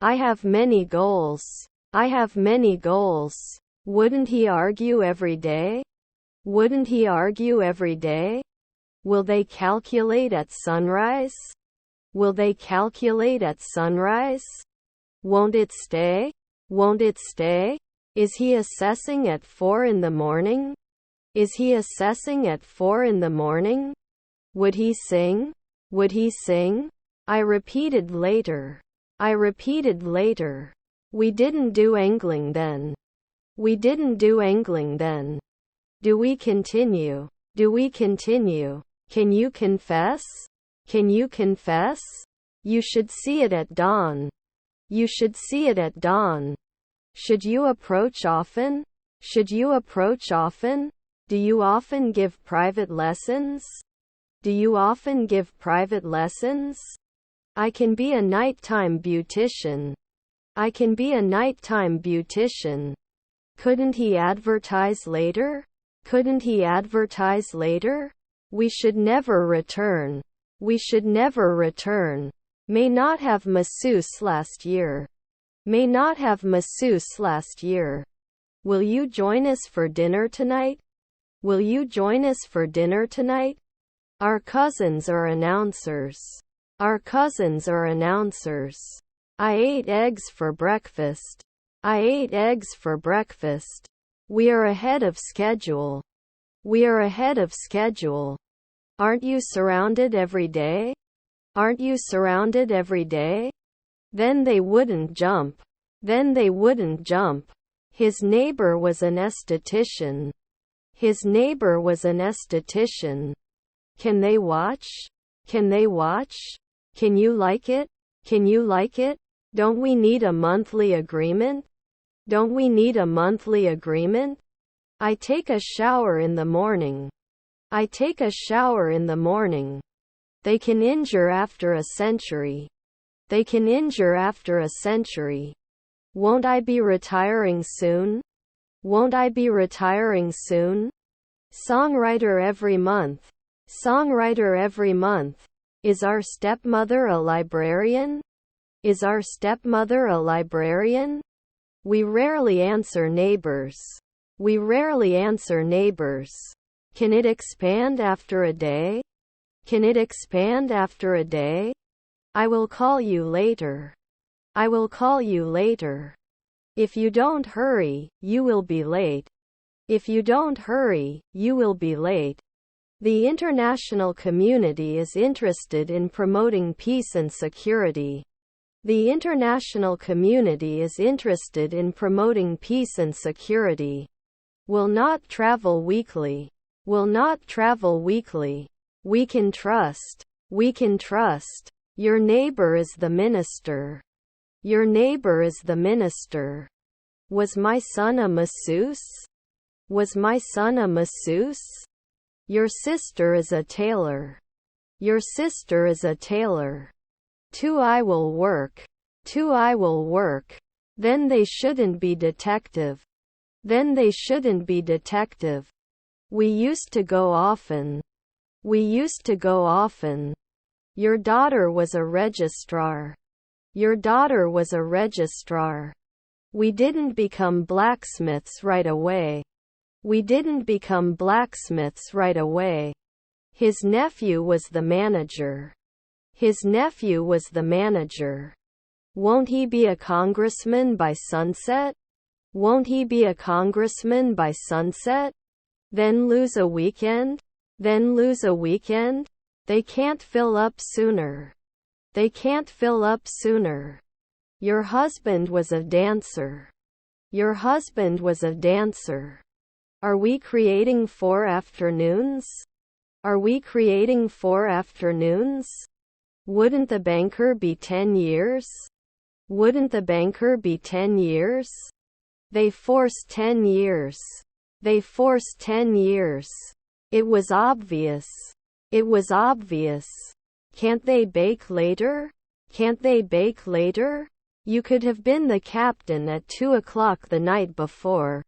I have many goals. I have many goals. Wouldn't he argue every day? Wouldn't he argue every day? Will they calculate at sunrise? Will they calculate at sunrise? Won't it stay? Won't it stay? Is he assessing at 4 in the morning? Is he assessing at 4 in the morning? Would he sing? Would he sing? I repeated later. I repeated later. We didn't do angling then. We didn't do angling then. Do we continue? Do we continue? Can you confess? Can you confess? You should see it at dawn. You should see it at dawn. Should you approach often? Should you approach often? Do you often give private lessons? Do you often give private lessons? I can be a nighttime beautician. I can be a nighttime beautician. Couldn't he advertise later? Couldn't he advertise later? We should never return. We should never return. May not have masseuse last year. May not have masseuse last year. Will you join us for dinner tonight? Will you join us for dinner tonight? Our cousins are announcers. Our cousins are announcers. I ate eggs for breakfast. I ate eggs for breakfast. We are ahead of schedule. We are ahead of schedule. Aren't you surrounded every day? Aren't you surrounded every day? Then they wouldn't jump. Then they wouldn't jump. His neighbor was an esthetician. His neighbor was an esthetician. Can they watch? Can they watch? Can you like it? Can you like it? Don't we need a monthly agreement? Don't we need a monthly agreement? I take a shower in the morning. I take a shower in the morning. They can injure after a century. They can injure after a century. Won't I be retiring soon? Won't I be retiring soon? Songwriter every month. Songwriter every month. Is our stepmother a librarian? Is our stepmother a librarian? We rarely answer neighbors. We rarely answer neighbors. Can it expand after a day? Can it expand after a day? I will call you later. I will call you later. If you don't hurry, you will be late. If you don't hurry, you will be late. The international community is interested in promoting peace and security. The international community is interested in promoting peace and security. Will not travel weekly. Will not travel weekly. We can trust. We can trust. Your neighbor is the minister. Your neighbor is the minister. Was my son a masseuse? Was my son a masseuse? Your sister is a tailor. Your sister is a tailor. 2 I will work. 2 I will work. Then they shouldn't be detective. Then they shouldn't be detective. We used to go often. We used to go often. Your daughter was a registrar. Your daughter was a registrar. We didn't become blacksmiths right away. We didn't become blacksmiths right away. His nephew was the manager. His nephew was the manager. Won't he be a congressman by sunset? Won't he be a congressman by sunset? Then lose a weekend? Then lose a weekend? They can't fill up sooner. They can't fill up sooner. Your husband was a dancer. Your husband was a dancer. Are we creating 4 afternoons? Are we creating 4 afternoons? Wouldn't the banker be 10 years? Wouldn't the banker be 10 years? They forced 10 years. They forced 10 years. It was obvious. It was obvious. Can't they bake later? Can't they bake later? You could have been the captain at 2 o'clock the night before.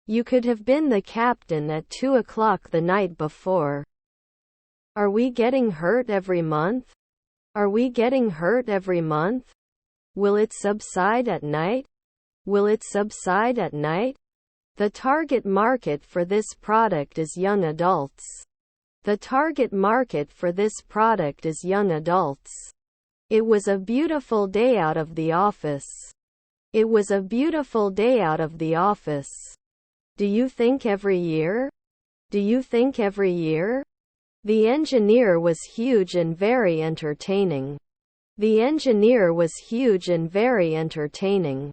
You could have been the captain at 2 o'clock the night before. Are we getting hurt every month? Are we getting hurt every month? Will it subside at night? Will it subside at night? The target market for this product is young adults. The target market for this product is young adults. It was a beautiful day out of the office. It was a beautiful day out of the office. Do you think every year? Do you think every year? The engineer was huge and very entertaining. The engineer was huge and very entertaining.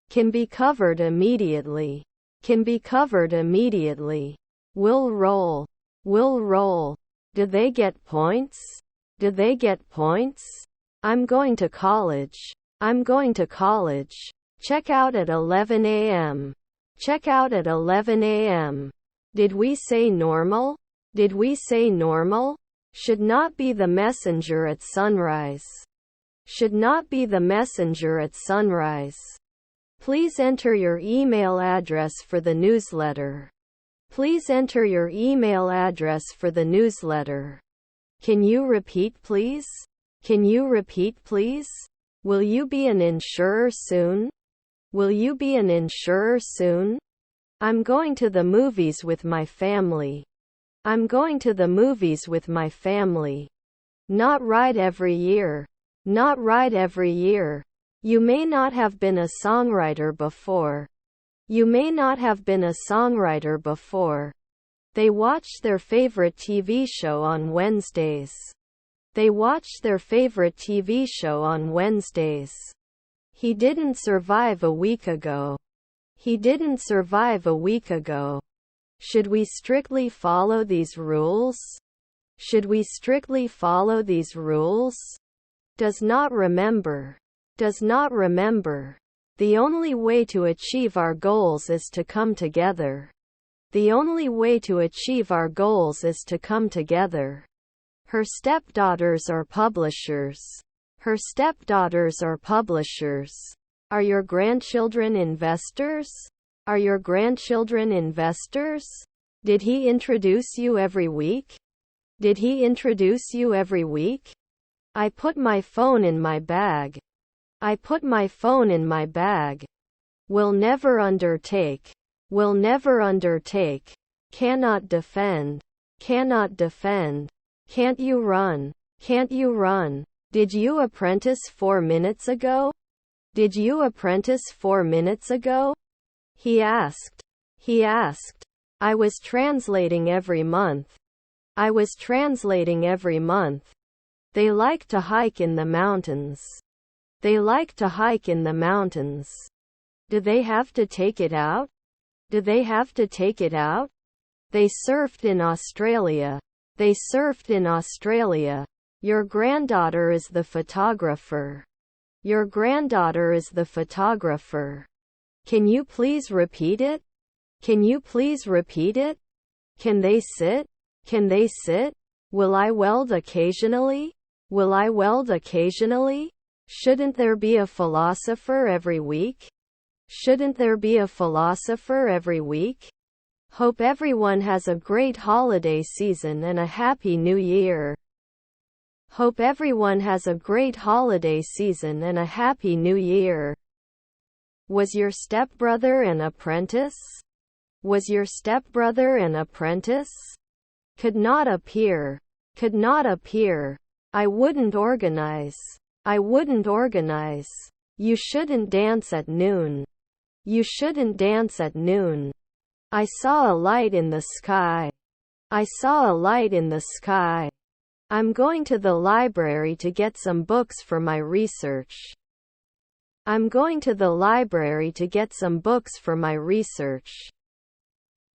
Can be covered immediately. Can be covered immediately. Will roll. Will roll. Do they get points? Do they get points? I'm going to college. I'm going to college. Check out at 11 a.m. Check out at 11 a.m. Did we say normal? Did we say normal? Should not be the messenger at sunrise. Should not be the messenger at sunrise. Please enter your email address for the newsletter. Please enter your email address for the newsletter. Can you repeat please? Can you repeat please? Will you be an insurer soon? Will you be an insurer soon? I'm going to the movies with my family. I'm going to the movies with my family. Not right every year. Not right every year. You may not have been a songwriter before. You may not have been a songwriter before. They watched their favorite TV show on Wednesdays. They watched their favorite TV show on Wednesdays. He didn't survive a week ago. He didn't survive a week ago. Should we strictly follow these rules? Should we strictly follow these rules? Does not remember. Does not remember. The only way to achieve our goals is to come together. The only way to achieve our goals is to come together. Her stepdaughters are publishers. Her stepdaughters are publishers. Are your grandchildren investors? Are your grandchildren investors? Did he introduce you every week? Did he introduce you every week? I put my phone in my bag. I put my phone in my bag. Will never undertake. Will never undertake. Cannot defend. Cannot defend. Can't you run? Can't you run? Did you apprentice 4 minutes ago? Did you apprentice 4 minutes ago? He asked. He asked. I was translating every month. I was translating every month. They like to hike in the mountains. They like to hike in the mountains. Do they have to take it out? Do they have to take it out? They surfed in Australia. They surfed in Australia. Your granddaughter is the photographer. Your granddaughter is the photographer. Can you please repeat it? Can you please repeat it? Can they sit? Can they sit? Will I weld occasionally? Will I weld occasionally? Shouldn't there be a philosopher every week? Shouldn't there be a philosopher every week? Hope everyone has a great holiday season and a happy new year. Hope everyone has a great holiday season and a happy new year. Was your stepbrother an apprentice? Was your stepbrother an apprentice? Could not appear. Could not appear. I wouldn't organize. I wouldn't organize. You shouldn't dance at noon. You shouldn't dance at noon. I saw a light in the sky. I saw a light in the sky. I'm going to the library to get some books for my research. I'm going to the library to get some books for my research.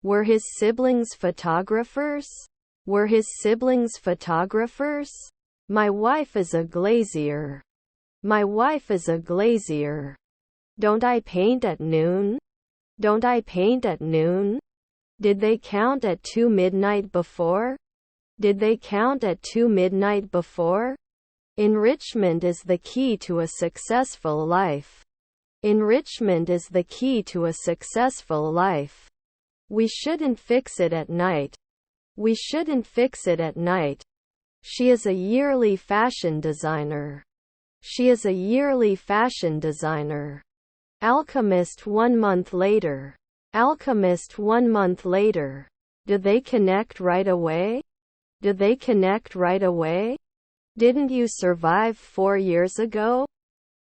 Were his siblings photographers? Were his siblings photographers? My wife is a glazier. My wife is a glazier. Don't I paint at noon? Don't I paint at noon? Did they count at 2 midnight before? Did they count at 2 midnight before? Enrichment is the key to a successful life. Enrichment is the key to a successful life. We shouldn't fix it at night. We shouldn't fix it at night. She is a yearly fashion designer. She is a yearly fashion designer. Alchemist 1 month later. Alchemist 1 month later. Did they connect right away? Did they connect right away? Didn't you survive 4 years ago?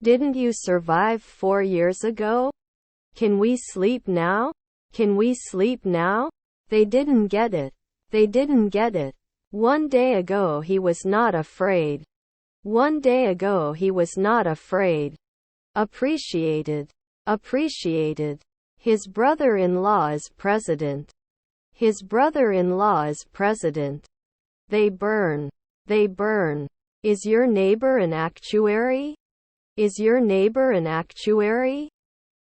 Didn't you survive 4 years ago? Can we sleep now? Can we sleep now? They didn't get it. They didn't get it. 1 day ago he was not afraid. 1 day ago he was not afraid. Appreciated. Appreciated. His brother-in-law is president. His brother-in-law is president. They burn. They burn. Is your neighbor an actuary? Is your neighbor an actuary?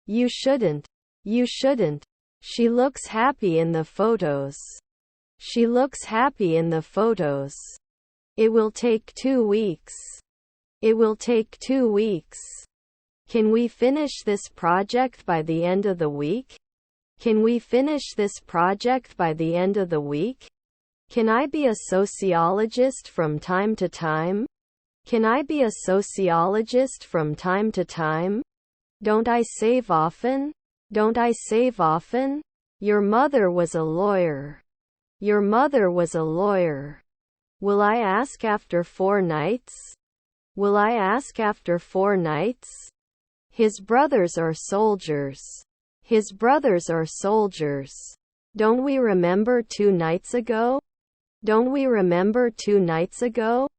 You shouldn't. You shouldn't. She looks happy in the photos. She looks happy in the photos. It will take 2 weeks. It will take 2 weeks. Can we finish this project by the end of the week? Can we finish this project by the end of the week? Can I be a sociologist from time to time? Can I be a sociologist from time to time? Don't I save often? Don't I save often? Your mother was a lawyer. Your mother was a lawyer. Will I ask after 4 nights? Will I ask after 4 nights? His brothers are soldiers. His brothers are soldiers. Don't we remember 2 nights ago? Don't we remember 2 nights ago?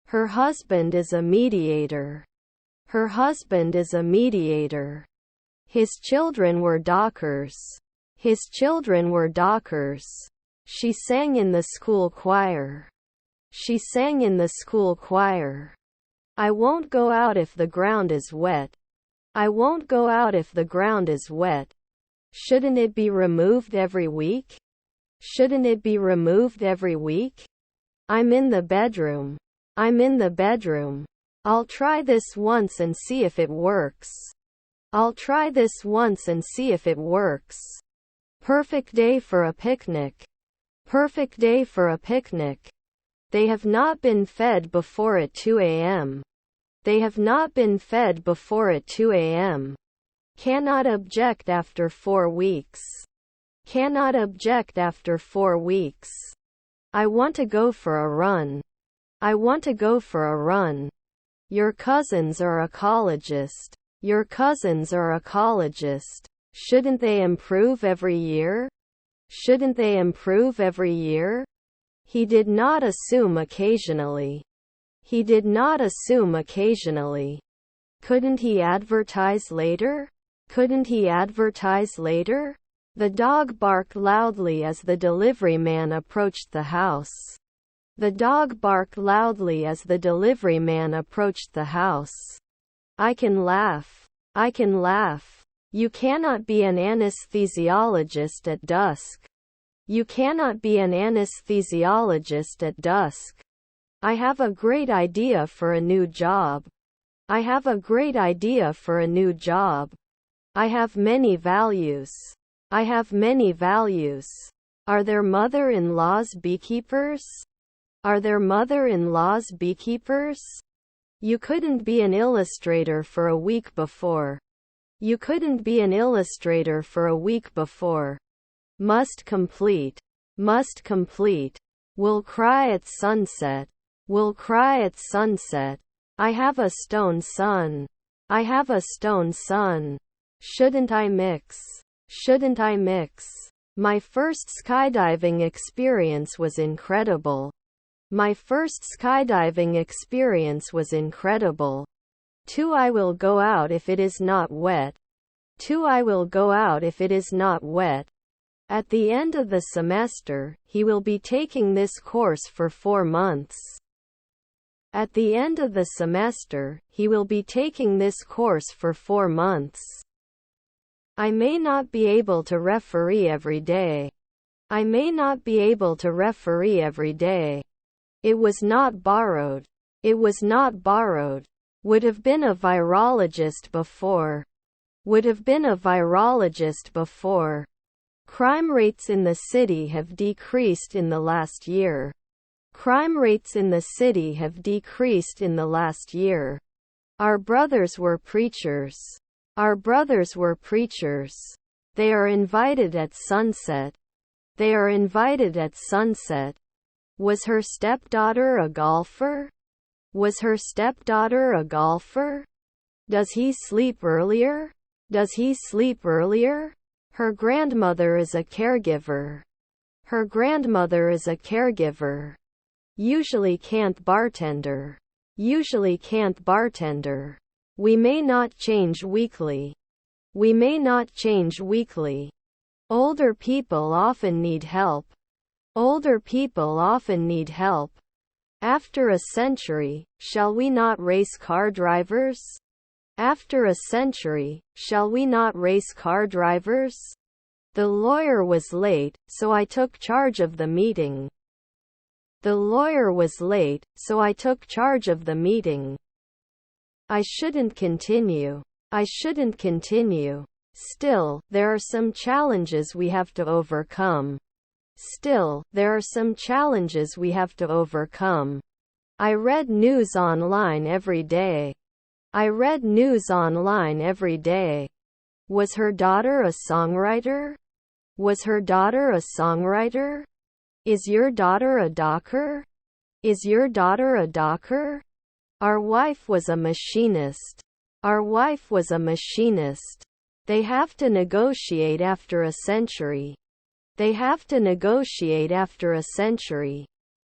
Her husband is a mediator. Her husband is a mediator. His children were dockers. His children were dockers. She sang in the school choir. She sang in the school choir. I won't go out if the ground is wet. I won't go out if the ground is wet. Shouldn't it be removed every week? Shouldn't it be removed every week? I'm in the bedroom. I'm in the bedroom. I'll try this once and see if it works. I'll try this once and see if it works. Perfect day for a picnic. Perfect day for a picnic. They have not been fed before at 2 a.m. They have not been fed before at 2 a.m. Cannot object after 4 weeks. Cannot object after 4 weeks. I want to go for a run. I want to go for a run. Your cousins are ecologist. Your cousins are ecologist. Shouldn't they improve every year? Shouldn't they improve every year? He did not assume occasionally. He did not assume occasionally. Couldn't he advertise later? Couldn't he advertise later? The dog barked loudly as the delivery man approached the house. The dog barked loudly as the delivery man approached the house. I can laugh. I can laugh. You cannot be an anesthesiologist at dusk. You cannot be an anesthesiologist at dusk. I have a great idea for a new job. I have a great idea for a new job. I have many values. I have many values. Are there mother-in-laws beekeepers? Are there mother-in-laws beekeepers? You couldn't be an illustrator for a week before. You couldn't be an illustrator for a week before. Must complete. Must complete. Will cry at sunset. Will cry at sunset. I have a stone son. I have a stone son. Shouldn't I mix? Shouldn't I mix? My first skydiving experience was incredible. My first skydiving experience was incredible. 2 I will go out if it is not wet. 2 I will go out if it is not wet. At the end of the semester, he will be taking this course for 4 months. At the end of the semester, he will be taking this course for 4 months. I may not be able to referee every day. I may not be able to referee every day. It was not borrowed. It was not borrowed. Would have been a virologist before. Would have been a virologist before. Crime rates in the city have decreased in the last year. Crime rates in the city have decreased in the last year. Our brothers were preachers. Our brothers were preachers. They are invited at sunset. They are invited at sunset. Was her stepdaughter a golfer? Was her stepdaughter a golfer? Does he sleep earlier? Does he sleep earlier? Her grandmother is a caregiver. Her grandmother is a caregiver. Usually can't bartender. Usually can't bartender. We may not change weekly. We may not change weekly. Older people often need help. Older people often need help. After a century, shall we not race car drivers? After a century, shall we not race car drivers? The lawyer was late, so I took charge of the meeting. The lawyer was late, so I took charge of the meeting. I shouldn't continue. I shouldn't continue. Still, there are some challenges we have to overcome. Still, there are some challenges we have to overcome. I read news online every day. I read news online every day. Was her daughter a songwriter? Was her daughter a songwriter? Is your daughter a docker? Is your daughter a docker? Our wife was a machinist. Our wife was a machinist. They have to negotiate after a century. They have to negotiate after a century.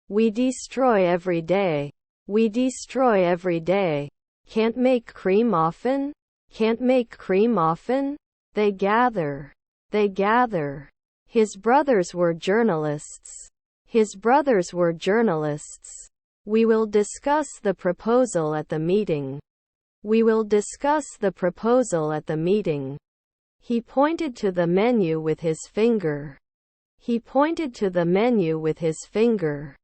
We destroy every day. We destroy every day. Can't make cream often? Can't make cream often? They gather. They gather. His brothers were journalists. His brothers were journalists. We will discuss the proposal at the meeting. We will discuss the proposal at the meeting. He pointed to the menu with his finger. He pointed to the menu with his finger.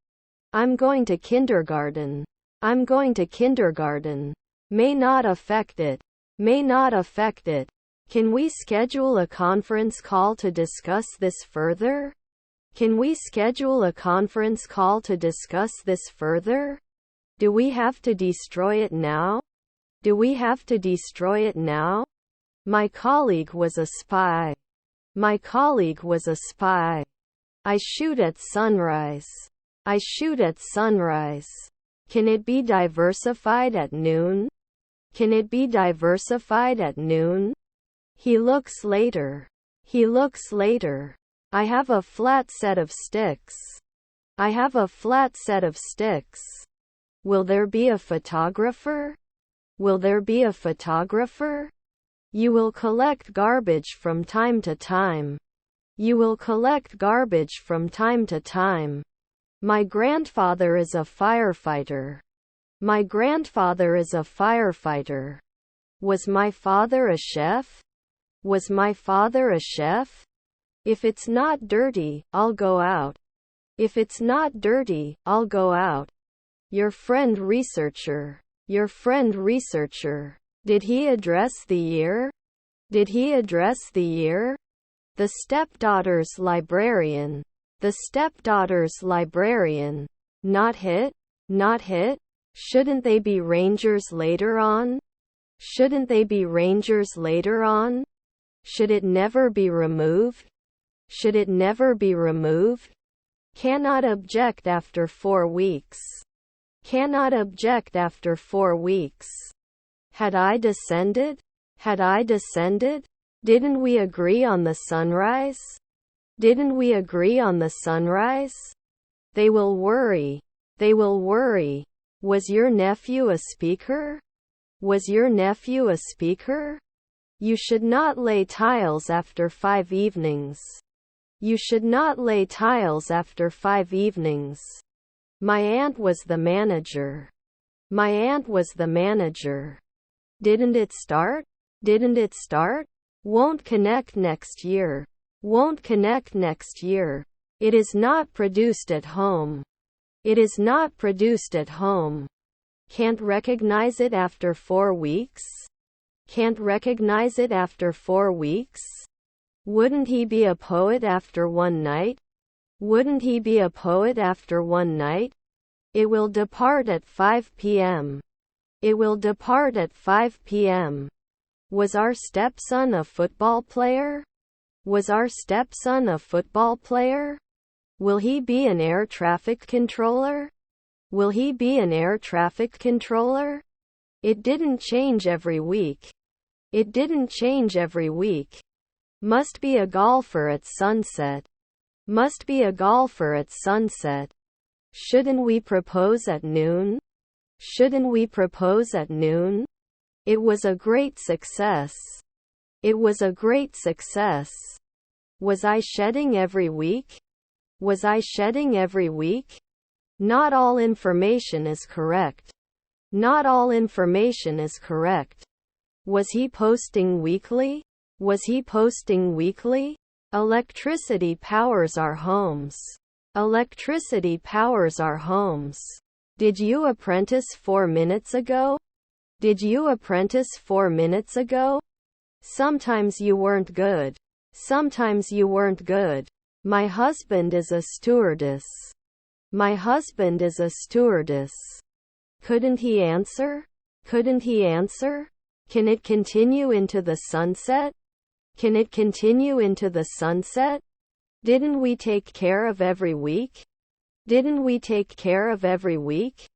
I'm going to kindergarten. I'm going to kindergarten. May not affect it. May not affect it. Can we schedule a conference call to discuss this further? Can we schedule a conference call to discuss this further? Do we have to destroy it now? Do we have to destroy it now? My colleague was a spy. My colleague was a spy. I shoot at sunrise. I shoot at sunrise. Can it be diversified at noon? Can it be diversified at noon? He looks later. He looks later. I have a flat set of sticks. I have a flat set of sticks. Will there be a photographer? Will there be a photographer? You will collect garbage from time to time. You will collect garbage from time to time. My grandfather is a firefighter. My grandfather is a firefighter. Was my father a chef? Was my father a chef? If it's not dirty, I'll go out. If it's not dirty, I'll go out. Your friend researcher. Your friend researcher. Did he address the year? Did he address the year? The stepdaughter's librarian. The stepdaughter's librarian. Not hit? Not hit? Shouldn't they be rangers later on? Shouldn't they be rangers later on? Should it never be removed? Should it never be removed? Cannot object after 4 weeks. Cannot object after 4 weeks. Had I descended? Had I descended? Didn't we agree on the sunrise? Didn't we agree on the sunrise? They will worry. They will worry. Was your nephew a speaker? Was your nephew a speaker? You should not lay tiles after 5 evenings. You should not lay tiles after 5 evenings. My aunt was the manager. My aunt was the manager. Didn't it start? Didn't it start? Won't connect next year. Won't connect next year. It is not produced at home. It is not produced at home. Can't recognize it after 4 weeks? Can't recognize it after 4 weeks? Wouldn't he be a poet after one night? Wouldn't he be a poet after one night? It will depart at 5 p.m. It will depart at 5 p.m. Was our stepson a football player? Was our stepson a football player? Will he be an air traffic controller? Will he be an air traffic controller? It didn't change every week. It didn't change every week. Must be a golfer at sunset. Must be a golfer at sunset. Shouldn't we propose at noon? Shouldn't we propose at noon? It was a great success. It was a great success. Was I shedding every week? Was I shedding every week? Not all information is correct. Not all information is correct. Was he posting weekly? Was he posting weekly? Electricity powers our homes. Electricity powers our homes. Did you apprentice 4 minutes ago? Did you apprentice 4 minutes ago? Sometimes you weren't good. Sometimes you weren't good. My husband is a stewardess. My husband is a stewardess. Couldn't he answer? Couldn't he answer? Can it continue into the sunset? Can it continue into the sunset? Didn't we take care of every week? Didn't we take care of every week?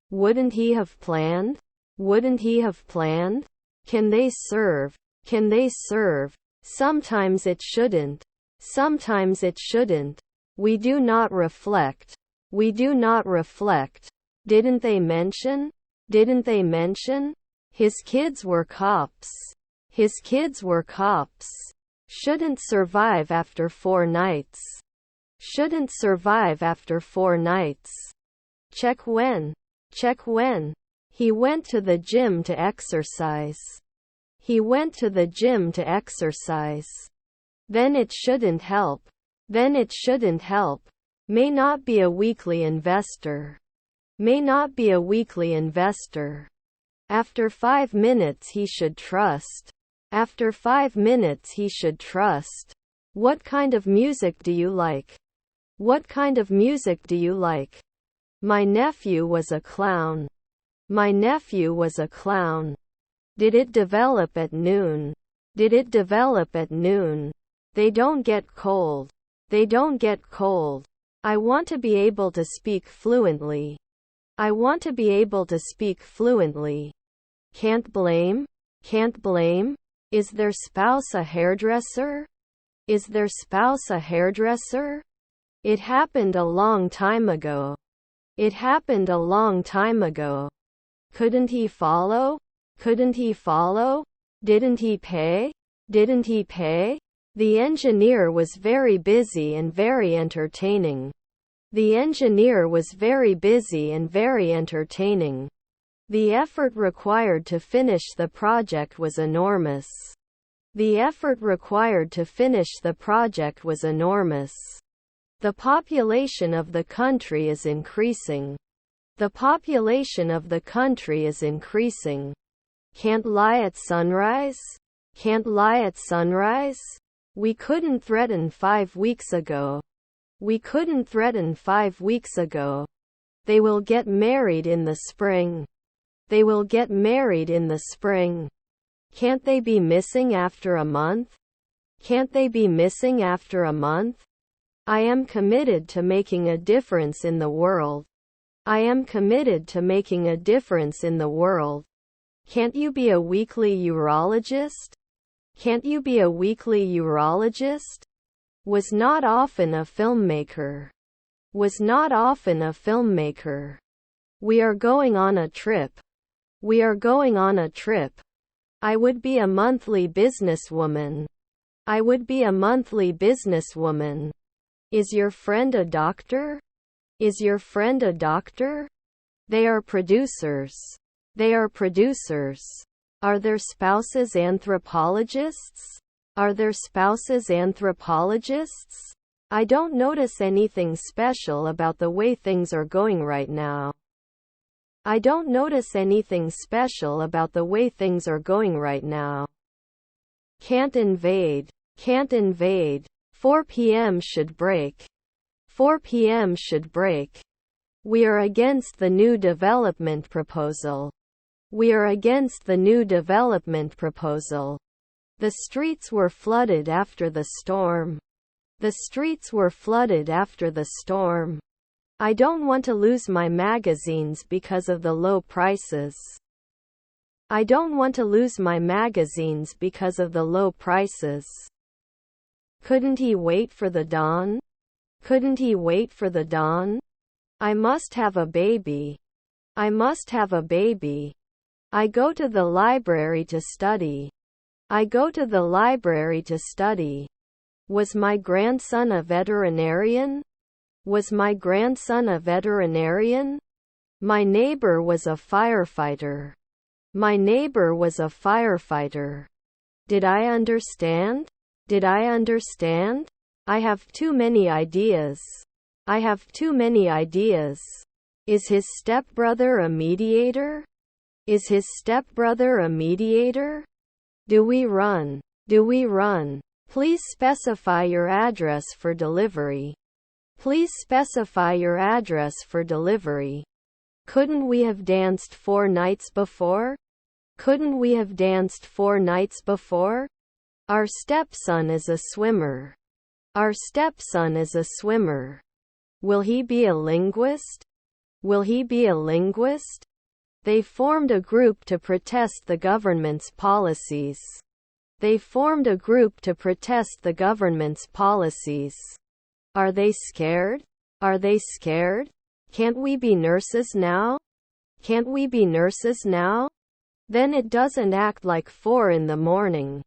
Wouldn't he have planned? Wouldn't he have planned? Can they serve? Can they serve? Sometimes it shouldn't. Sometimes it shouldn't. We do not reflect. We do not reflect. Didn't they mention? Didn't they mention? His kids were cops. His kids were cops. Shouldn't survive after 4 nights. Shouldn't survive after 4 nights. Check when. Check when. He went to the gym to exercise. He went to the gym to exercise. Then it shouldn't help. Then it shouldn't help. May not be a weekly investor. May not be a weekly investor. After 5 minutes he should trust. After 5 minutes he should trust. What kind of music do you like? What kind of music do you like? My nephew was a clown. My nephew was a clown. Did it develop at noon? Did it develop at noon? They don't get cold. They don't get cold. I want to be able to speak fluently. I want to be able to speak fluently. Can't blame? Can't blame? Is their spouse a hairdresser? Is their spouse a hairdresser? It happened a long time ago. It happened a long time ago. Couldn't he follow? Couldn't he follow? Didn't he pay? Didn't he pay? The engineer was very busy and very entertaining. The engineer was very busy and very entertaining. The effort required to finish the project was enormous. The effort required to finish the project was enormous. The population of the country is increasing. The population of the country is increasing. Can't lie at sunrise? Can't lie at sunrise? We couldn't threaten 5 weeks ago. We couldn't threaten 5 weeks ago. They will get married in the spring. They will get married in the spring. Can't they be missing after a month? Can't they be missing after a month? I am committed to making a difference in the world. I am committed to making a difference in the world. Can't you be a weekly urologist? Can't you be a weekly urologist? Was not often a filmmaker. Was not often a filmmaker. We are going on a trip. We are going on a trip. I would be a monthly businesswoman. I would be a monthly businesswoman. Is your friend a doctor? Is your friend a doctor? They are producers. They are producers. Are their spouses anthropologists? Are their spouses anthropologists? I don't notice anything special about the way things are going right now. I don't notice anything special about the way things are going right now. Can't invade. Can't invade. 4 p.m. should break. 4 p.m. should break. We are against the new development proposal. We are against the new development proposal. The streets were flooded after the storm. The streets were flooded after the storm. I don't want to lose my magazines because of the low prices. I don't want to lose my magazines because of the low prices. Couldn't he wait for the dawn? Couldn't he wait for the dawn? I must have a baby. I must have a baby. I go to the library to study. I go to the library to study. Was my grandson a veterinarian? Was my grandson a veterinarian? My neighbor was a firefighter. My neighbor was a firefighter. Did I understand? Did I understand? I have too many ideas. I have too many ideas. Is his stepbrother a mediator? Is his stepbrother a mediator? Do we run? Do we run? Please specify your address for delivery. Please specify your address for delivery. Couldn't we have danced 4 nights before? Couldn't we have danced 4 nights before? Our stepson is a swimmer. Our stepson is a swimmer. Will he be a linguist? Will he be a linguist? They formed a group to protest the government's policies. They formed a group to protest the government's policies. Are they scared? Are they scared? Can't we be nurses now? Can't we be nurses now? Then it doesn't act like 4 in the morning.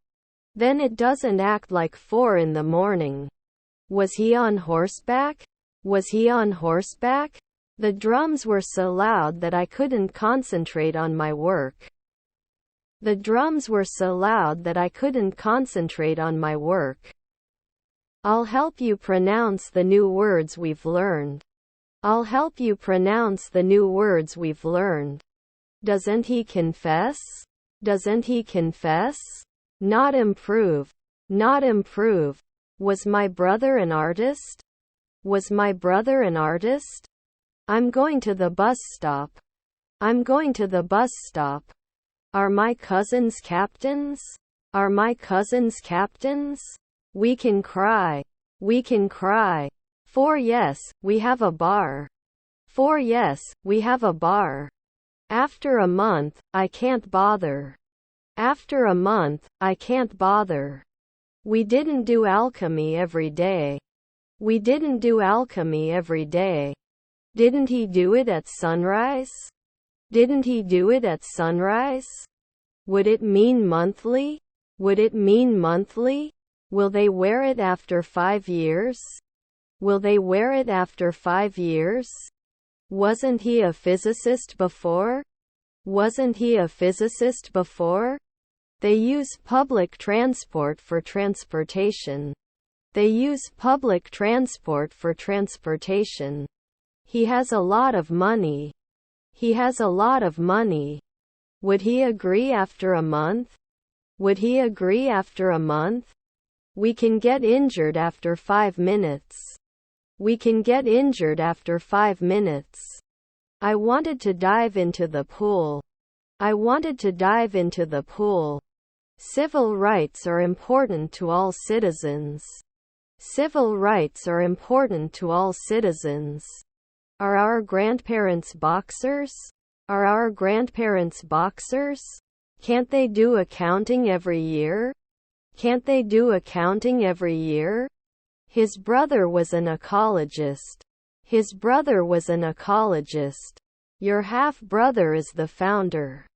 Then it doesn't act like 4 in the morning. Was he on horseback? Was he on horseback? The drums were so loud that I couldn't concentrate on my work. The drums were so loud that I couldn't concentrate on my work. I'll help you pronounce the new words we've learned. I'll help you pronounce the new words we've learned. Doesn't he confess? Doesn't he confess? Not improve. Not improve. Was my brother an artist? Was my brother an artist? I'm going to the bus stop. I'm going to the bus stop. Are my cousins captains? Are my cousins captains? We can cry. We can cry. For yes, we have a bar. For yes, we have a bar. After a month, I can't bother. After a month, I can't bother. We didn't do alchemy every day. We didn't do alchemy every day. Didn't he do it at sunrise? Didn't he do it at sunrise? Would it mean monthly? Would it mean monthly? Will they wear it after 5 years? Will they wear it after 5 years? Wasn't he a physicist before? Wasn't he a physicist before? They use public transport for transportation. They use public transport for transportation. He has a lot of money. He has a lot of money. Would he agree after a month? Would he agree after a month? We can get injured after 5 minutes. We can get injured after 5 minutes. I wanted to dive into the pool. I wanted to dive into the pool. Civil rights are important to all citizens. Civil rights are important to all citizens. Are our grandparents boxers? Are our grandparents boxers? Can't they do accounting every year? Can't they do accounting every year? His brother was an ecologist. His brother was an ecologist. Your half-brother is the founder.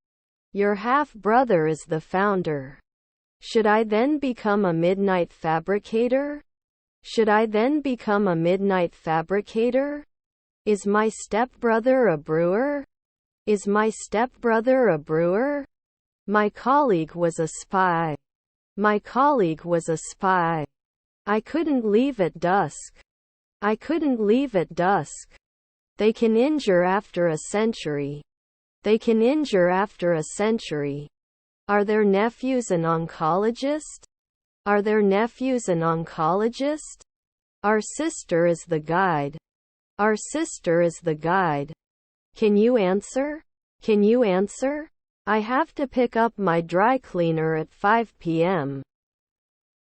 Your half-brother is the founder. Should I then become a midnight fabricator? Should I then become a midnight fabricator? Is my stepbrother a brewer? Is my stepbrother a brewer? My colleague was a spy. My colleague was a spy. I couldn't leave at dusk. I couldn't leave at dusk. They can injure after a century. They can injure after a century. Are their nephews an oncologist? Are their nephews an oncologist? Our sister is the guide. Our sister is the guide. Can you answer? Can you answer? I have to pick up my dry cleaner at 5 p.m.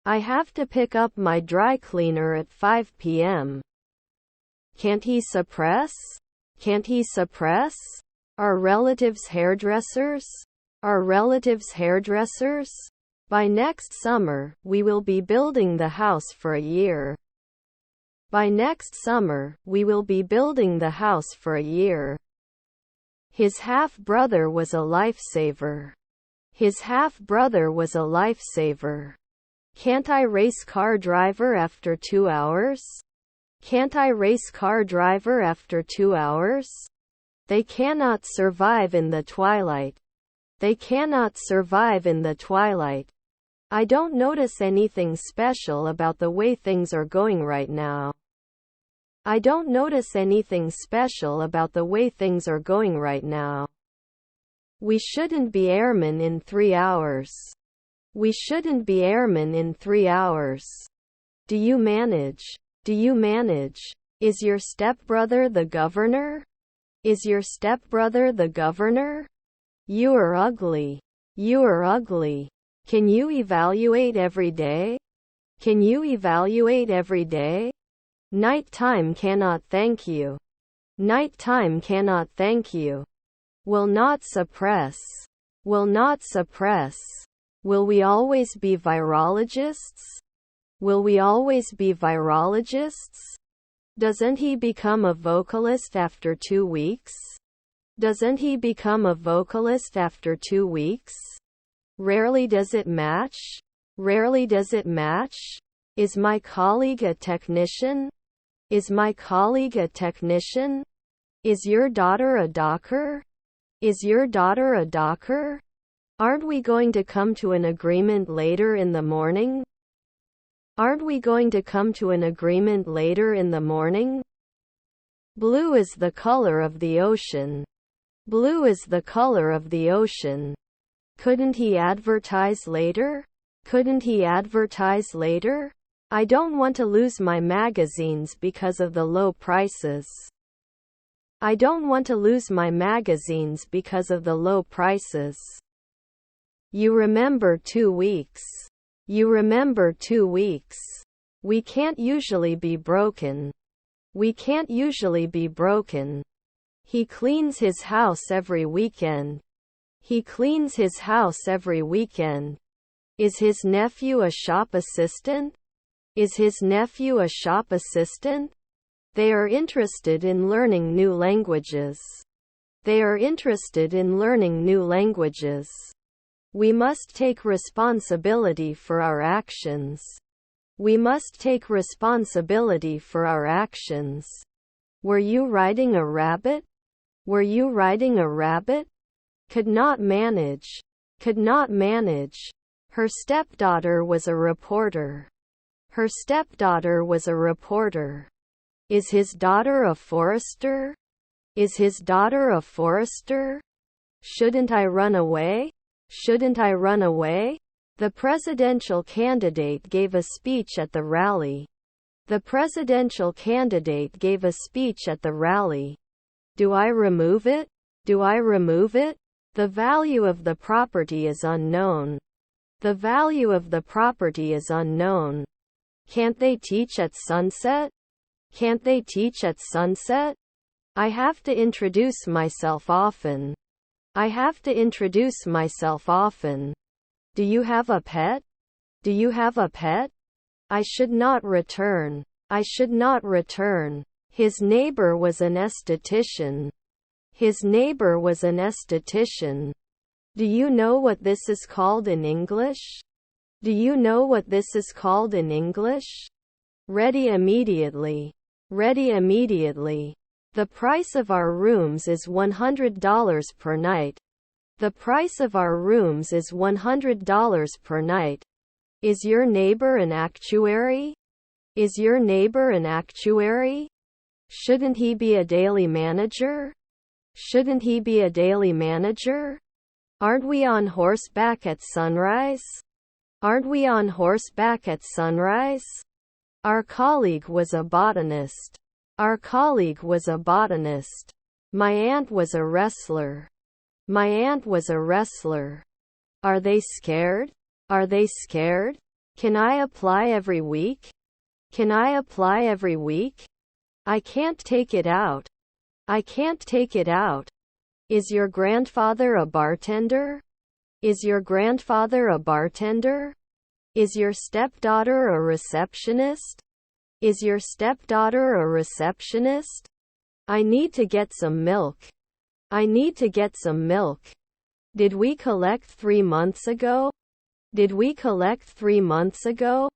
I have to pick up my dry cleaner at 5 p.m. Can't he suppress? Can't he suppress? Are relatives hairdressers? Are relatives hairdressers? By next summer, we will be building the house for a year. By next summer, we will be building the house for a year. His half-brother was a lifesaver. His half-brother was a lifesaver. Can't I race car driver after 2 hours? Can't I race car driver after 2 hours? They cannot survive in the twilight. They cannot survive in the twilight. I don't notice anything special about the way things are going right now. I don't notice anything special about the way things are going right now. We shouldn't be airmen in 3 hours. We shouldn't be airmen in 3 hours. Do you manage? Do you manage? Is your stepbrother the governor? Is your stepbrother the governor? You are ugly. You are ugly. Can you evaluate every day? Can you evaluate every day? Nighttime cannot thank you. Nighttime cannot thank you. Will not suppress. Will not suppress. Will we always be virologists? Will we always be virologists? Doesn't he become a vocalist after 2 weeks? Doesn't he become a vocalist after 2 weeks? Rarely does it match? Rarely does it match? Is my colleague a technician? Is my colleague a technician? Is your daughter a docker? Is your daughter a docker? Aren't we going to come to an agreement later in the morning? Aren't we going to come to an agreement later in the morning? Blue is the color of the ocean. Blue is the color of the ocean. Couldn't he advertise later? Couldn't he advertise later? I don't want to lose my magazines because of the low prices. I don't want to lose my magazines because of the low prices. You remember 2 weeks. You remember 2 weeks. We can't usually be broken. We can't usually be broken. He cleans his house every weekend. He cleans his house every weekend. Is his nephew a shop assistant? Is his nephew a shop assistant? They are interested in learning new languages. They are interested in learning new languages. We must take responsibility for our actions. We must take responsibility for our actions. Were you riding a rabbit? Were you riding a rabbit? Could not manage. Could not manage. Her stepdaughter was a reporter. Her stepdaughter was a reporter. Is his daughter a forester? Is his daughter a forester? Shouldn't I run away? Shouldn't I run away? The presidential candidate gave a speech at the rally. The presidential candidate gave a speech at the rally. Do I remove it? Do I remove it? The value of the property is unknown. The value of the property is unknown. Can't they teach at sunset? Can't they teach at sunset? I have to introduce myself often. I have to introduce myself often. Do you have a pet? Do you have a pet? I should not return. I should not return. His neighbor was an esthetician. His neighbor was an esthetician. Do you know what this is called in English? Do you know what this is called in English? Ready immediately. Ready immediately. The price of our rooms is $100 per night. The price of our rooms is $100 per night. Is your neighbor an actuary? Is your neighbor an actuary? Shouldn't he be a daily manager? Shouldn't he be a daily manager? Aren't we on horseback at sunrise? Aren't we on horseback at sunrise? Our colleague was a botanist. Our colleague was a botanist. My aunt was a wrestler. My aunt was a wrestler. Are they scared? Are they scared? Can I apply every week? Can I apply every week? I can't take it out. I can't take it out. Is your grandfather a bartender? Is your grandfather a bartender? Is your stepdaughter a receptionist? Is your stepdaughter a receptionist? I need to get some milk. I need to get some milk. Did we collect 3 months ago? Did we collect 3 months ago?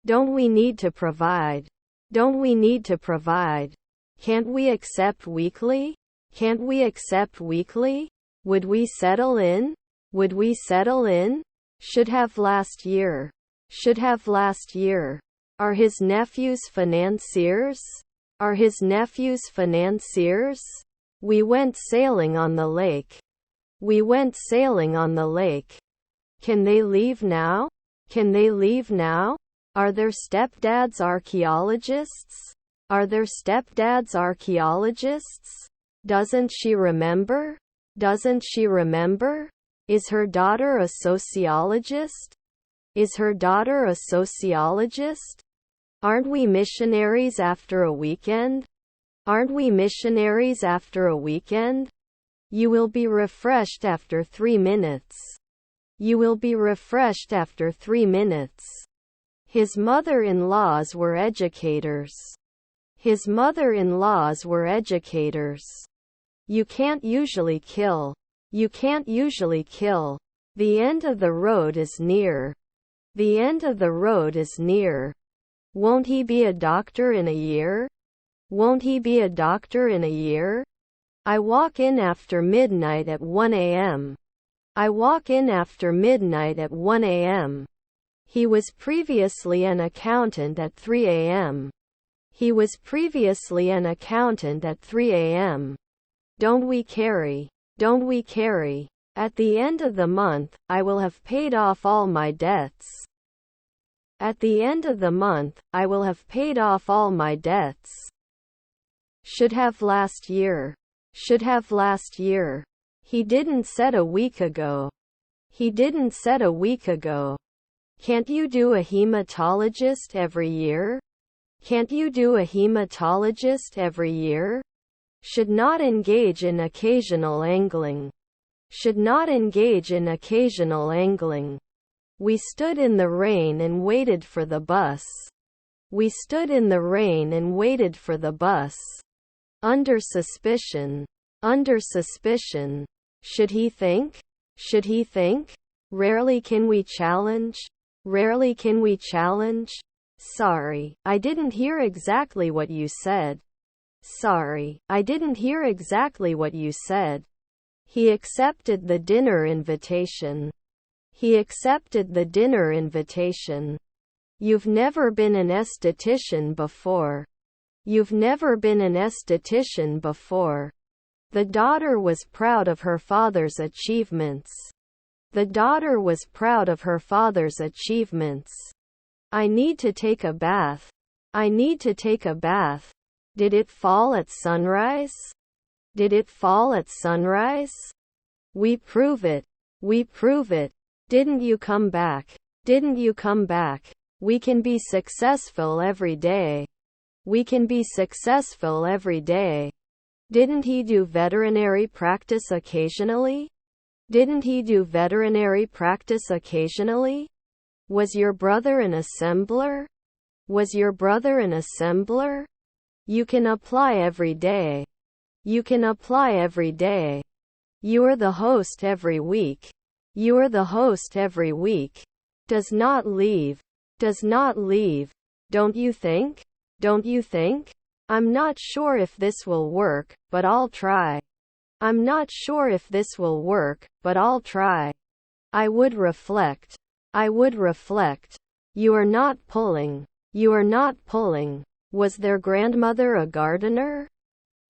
Don't we need to provide? Don't we need to provide? Can't we accept weekly? Can't we accept weekly? Would we settle in? Would we settle in? Should have last year. Should have last year. Are his nephews financiers? Are his nephews financiers? We went sailing on the lake. We went sailing on the lake. Can they leave now? Can they leave now? Are their stepdads archaeologists? Are their stepdads archaeologists? Doesn't she remember? Doesn't she remember? Is her daughter a sociologist? Is her daughter a sociologist? Aren't we missionaries after a weekend? Aren't we missionaries after a weekend? You will be refreshed after 3 minutes. You will be refreshed after 3 minutes. His mother-in-laws were educators. His mother-in-laws were educators. You can't usually kill. You can't usually kill. The end of the road is near. The end of the road is near. Won't he be a doctor in a year? Won't he be a doctor in a year? I walk in after midnight at 1 a.m. I walk in after midnight at 1 a.m. He was previously an accountant at 3 a.m. He was previously an accountant at 3 a.m. Don't we carry? Don't we carry? At the end of the month, I will have paid off all my debts. At the end of the month, I will have paid off all my debts. Should have last year. Should have last year. He didn't said a week ago. He didn't said a week ago. Can't you do a hematologist every year? Can't you do a hematologist every year? Should not engage in occasional angling. Should not engage in occasional angling. We stood in the rain and waited for the bus. We stood in the rain and waited for the bus. Under suspicion. Under suspicion. Should he think? Should he think? Rarely can we challenge. Rarely can we challenge. Sorry, I didn't hear exactly what you said. Sorry, I didn't hear exactly what you said. He accepted the dinner invitation. He accepted the dinner invitation. You've never been an esthetician before. You've never been an esthetician before. The daughter was proud of her father's achievements. The daughter was proud of her father's achievements. I need to take a bath. I need to take a bath. Did it fall at sunrise? Did it fall at sunrise? We prove it. We prove it. Didn't you come back? Didn't you come back? We can be successful every day. We can be successful every day. Didn't he do veterinary practice occasionally? Didn't he do veterinary practice occasionally? Was your brother an assembler? Was your brother an assembler? You can apply every day. You can apply every day. You're the host every week. You're the host every week. Does not leave. Does not leave. Don't you think? Don't you think? I'm not sure if this will work, but I'll try. I'm not sure if this will work, but I'll try. I would reflect. I would reflect. You are not pulling. You are not pulling. Was their grandmother a gardener?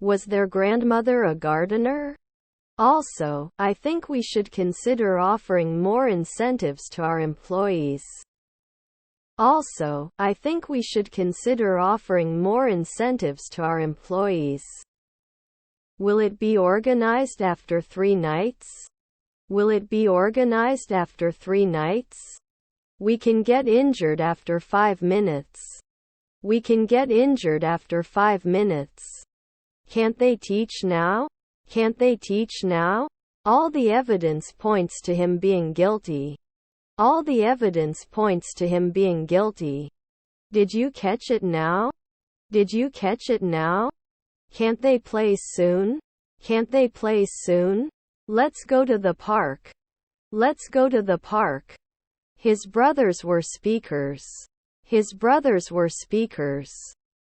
Was their grandmother a gardener? Also, I think we should consider offering more incentives to our employees. Also, I think we should consider offering more incentives to our employees. Will it be organized after 3 nights? Will it be organized after 3 nights? We can get injured after 5 minutes. We can get injured after 5 minutes. Can't they teach now? Can't they teach now? All the evidence points to him being guilty. All the evidence points to him being guilty. Did you catch it now? Did you catch it now? Can't they play soon? Can't they play soon? Let's go to the park. Let's go to the park. His brothers were speakers. His brothers were speakers.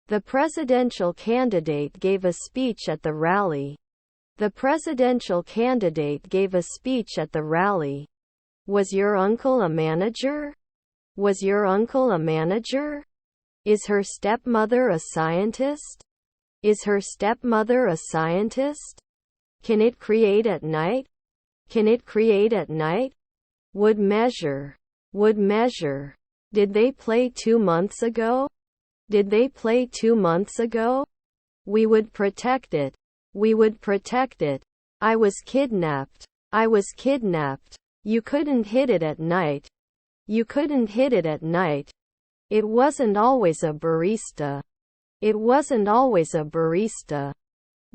The presidential candidate gave a speech at the rally. The presidential candidate gave a speech at the rally. Was your uncle a manager? Was your uncle a manager? Is her stepmother a scientist? Is her stepmother a scientist? Can it create at night? Can it create at night? Would measure. Would measure. Did they play 2 months ago? Did they play 2 months ago? We would protect it. We would protect it. I was kidnapped. I was kidnapped. You couldn't hit it at night. You couldn't hit it at night. It wasn't always a barista. It wasn't always a barista.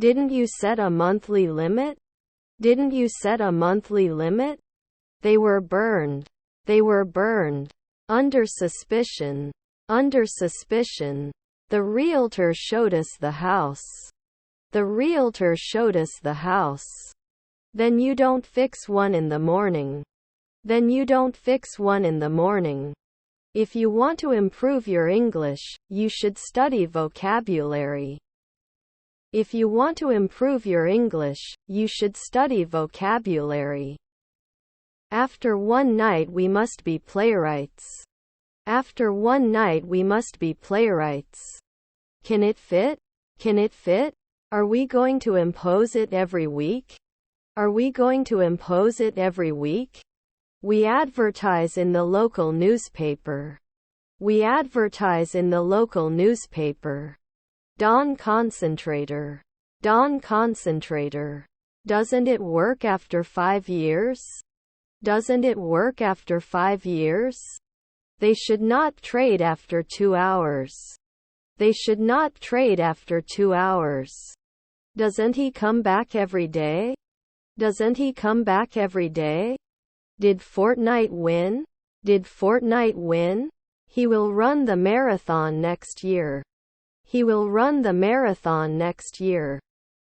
Didn't you set a monthly limit? Didn't you set a monthly limit? They were burned. They were burned. Under suspicion. Under suspicion. The realtor showed us the house. The realtor showed us the house. Then you don't fix one in the morning. Then you don't fix one in the morning. If you want to improve your English, you should study vocabulary. If you want to improve your English, you should study vocabulary. After one night we must be playwrights. After one night we must be playwrights. Can it fit? Can it fit? Are we going to impose it every week? Are we going to impose it every week? We advertise in the local newspaper. We advertise in the local newspaper. Don concentrator. Don concentrator. Doesn't it work after 5 years? Doesn't it work after 5 years? They should not trade after 2 hours. They should not trade after 2 hours. Doesn't he come back every day? Doesn't he come back every day? Did Fortnite win? Did Fortnite win? He will run the marathon next year. He will run the marathon next year.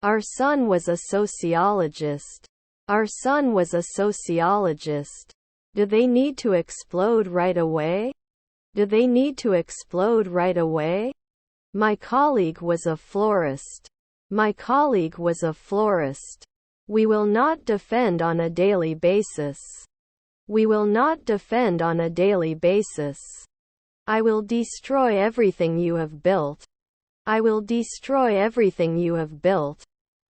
Our son was a sociologist. Our son was a sociologist. Do they need to explode right away? Do they need to explode right away? My colleague was a florist. My colleague was a florist. We will not defend on a daily basis. We will not defend on a daily basis. I will destroy everything you have built. I will destroy everything you have built.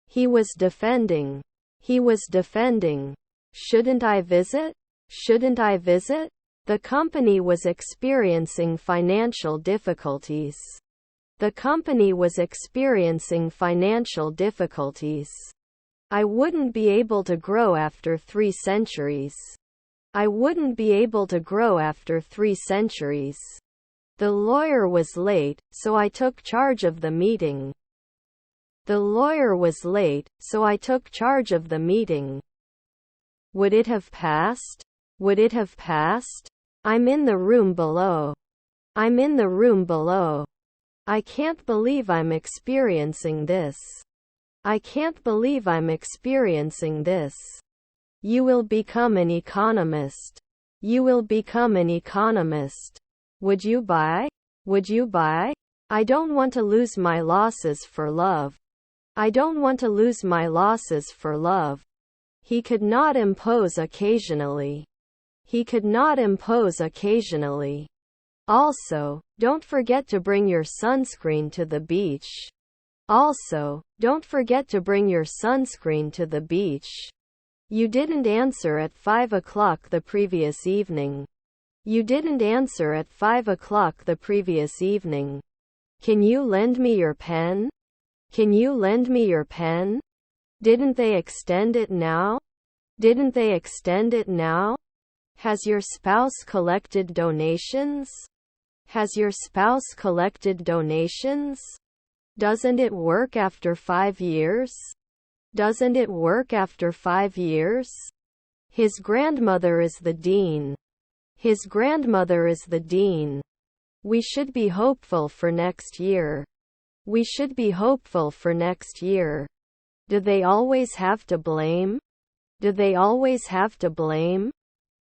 He was defending. He was defending. Shouldn't I visit? Shouldn't I visit? The company was experiencing financial difficulties. The company was experiencing financial difficulties. I wouldn't be able to grow after 3 centuries. I wouldn't be able to grow after 3 centuries. The lawyer was late, so I took charge of the meeting. The lawyer was late, so I took charge of the meeting. Would it have passed? Would it have passed? I'm in the room below. I'm in the room below. I can't believe I'm experiencing this. I can't believe I'm experiencing this. You will become an economist. You will become an economist. Would you buy? Would you buy? I don't want to lose my losses for love. I don't want to lose my losses for love. He could not impose occasionally. He could not impose occasionally. Also, don't forget to bring your sunscreen to the beach. Also, don't forget to bring your sunscreen to the beach. You didn't answer at 5 o'clock the previous evening. You didn't answer at 5 o'clock the previous evening. Can you lend me your pen? Can you lend me your pen? Didn't they extend it now? Didn't they extend it now? Has your spouse collected donations? Has your spouse collected donations? Doesn't it work after 5 years? Doesn't it work after 5 years? His grandmother is the dean. His grandmother is the dean. We should be hopeful for next year. We should be hopeful for next year. Do they always have to blame? Do they always have to blame?